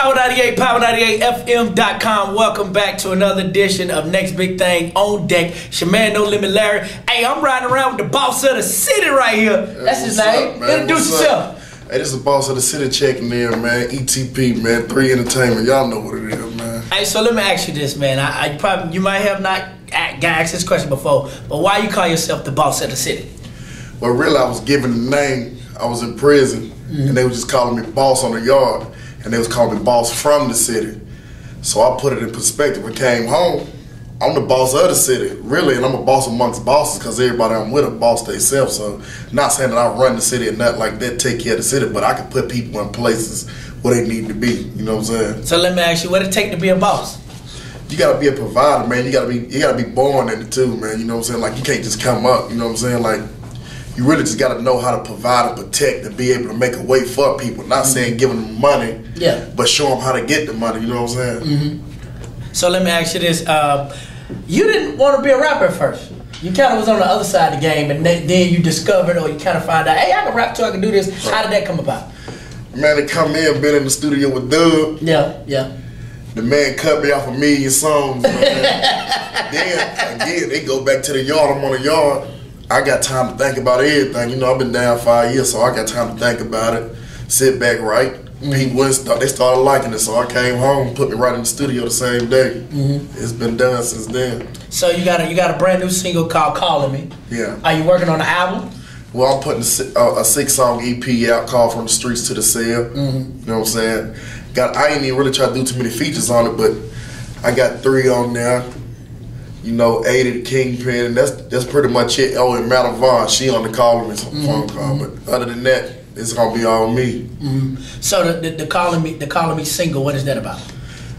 Power 98, Power98FM.com. Welcome back to another edition of Next Big Thing on Deck. It's your man, Nolimit Larry. Hey, I'm riding around with the boss of the city right here. That's his name. Introduce yourself. Hey, this is the boss of the city checking in, man. ETP, man. 3 Entertainment. Y'all know what it is, man. Hey, so let me ask you this, man. You might have not got asked this question before, but why you call yourself the boss of the city? Well, really, I was given the name. I was in prison, and they were just calling me boss on the yard, and they was calling me boss from the city. So I put it in perspective and came home. I'm the boss of the city, really, and I'm a boss amongst bosses because everybody I'm with a boss themselves. So not saying that I run the city and nothing like that, take care of the city, but I can put people in places where they need to be. You know what I'm saying? So let me ask you, what it take to be a boss? You gotta be a provider, man. You gotta be born in it too, man. You know what I'm saying? Like you can't just come up. You know what I'm saying? Like you really just gotta know how to provide and protect and be able to make a way for people. Not saying giving them money, but show them how to get the money. You know what I'm saying? So let me ask you this. You didn't want to be a rapper at first. You kind of was on the other side of the game, and then you discovered, or you kind of find out, hey, I can rap too, I can do this. Right. How did that come about? Man, they come in, been in the studio with Doug. Yeah. The man cut me off 1 million songs. Then, again, they go back to the yard. I'm on the yard. I got time to think about everything. You know, I've been down 5 years, so I got time to think about it, sit back, right. People they started liking it, so I came home, put me right in the studio the same day. It's been done since then. So you got a brand new single called "Calling Me." Yeah. Are you working on the album? Well, I'm putting a 6-song EP out called "From the Streets to the Cell." You know what I'm saying? I ain't even really try to do too many features on it, but I got 3 on there. You know, 80 the Kingpin, and that's pretty much it. Oh, and Maddhouse, she on the Calling Me phone call, but other than that, it's gonna be all me. So the Calling Me single, what is that about?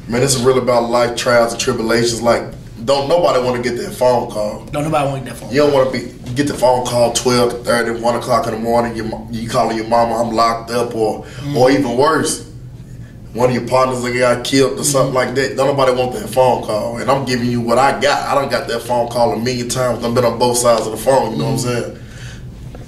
Man, it's really about life trials and tribulations. Like, don't nobody want to get that phone call. Don't nobody want to get that phone call. You don't want to get the phone call 12, 30, 1 o'clock in the morning. You calling your mama, I'm locked up, or even worse, one of your partners got killed or something like that. Don't nobody want that phone call. And I'm giving you what I got. I done got that phone call 1 million times. I've been on both sides of the phone. You know what I'm saying?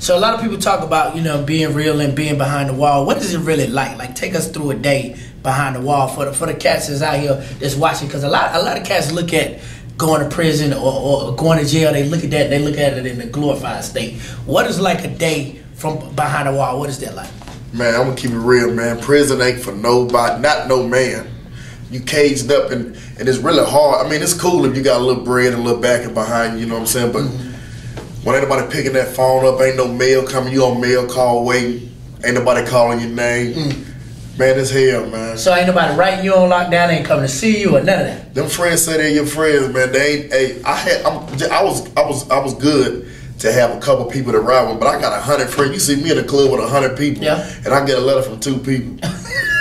So a lot of people talk about, being real and being behind the wall. What is it really like? Like, take us through a day behind the wall for the cats that's out here that's watching. Because a lot of cats look at going to prison or going to jail. They look at that. They look at it in a glorified state. What is like a day from behind the wall? What is that like? Man, I'm gonna keep it real, man. Prison ain't for nobody, not no man. You caged up and it's really hard. I mean, it's cool if you got a little bread and a little backing behind you. You know what I'm saying? But when ain't nobody picking that phone up, ain't no mail coming, you on mail call waiting, ain't nobody calling your name. Man, it's hell, man. So ain't nobody writing you on lockdown, ain't coming to see you or none of that. Them friends say they're your friends, man. They ain't. Hey, I was good to have a couple people to ride with, but I got 100 friends. You see me in the club with 100 people, and I get a letter from 2 people.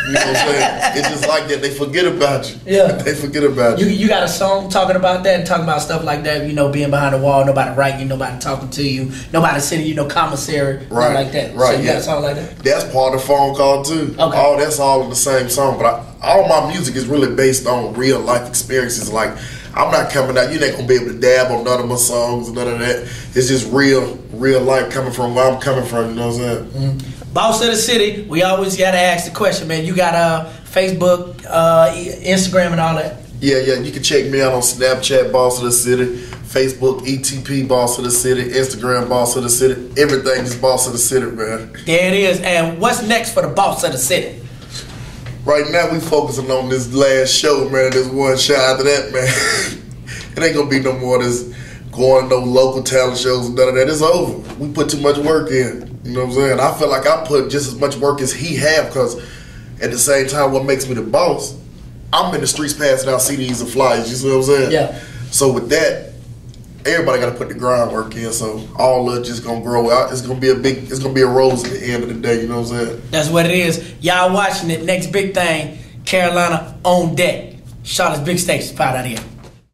You know what I'm saying? It's just like that. They forget about you. Yeah. They forget about you. You got a song talking about that and talking about stuff like that, being behind the wall, nobody writing you, nobody talking to you, nobody sending you no commissary, right, like that. Right. So you got a song like that? That's part of the phone call too. Okay. That's all in the same song. But all my music is really based on real life experiences. Like, I'm not coming out, you ain't gonna be able to dab on none of my songs, none of that. It's just real life coming from where I'm coming from, you know what I'm saying? Boss of the city, we always gotta ask the question, man. You got Facebook, Instagram, and all that? Yeah, you can check me out on Snapchat, Boss of the City, Facebook, ETP, Boss of the City, Instagram, Boss of the City. Everything is Boss of the City, man. There it is. And what's next for the Boss of the City? Right now, we focusing on this last show, man. There's one shot after that, man. It ain't gonna be no more this going to no local talent shows and none of that. It's over. We put too much work in. You know what I'm saying? I feel like I put just as much work as he have, because at the same time, what makes me the boss, I'm in the streets passing out CDs and flyers. You see what I'm saying? Yeah. So with that, everybody got to put the groundwork in. So all of it just gonna grow out. It's gonna be a rose at the end of the day. You know what I'm saying? That's what it is. Y'all watching it. Next big thing, Carolina on deck. Charlotte's big station. Power 98.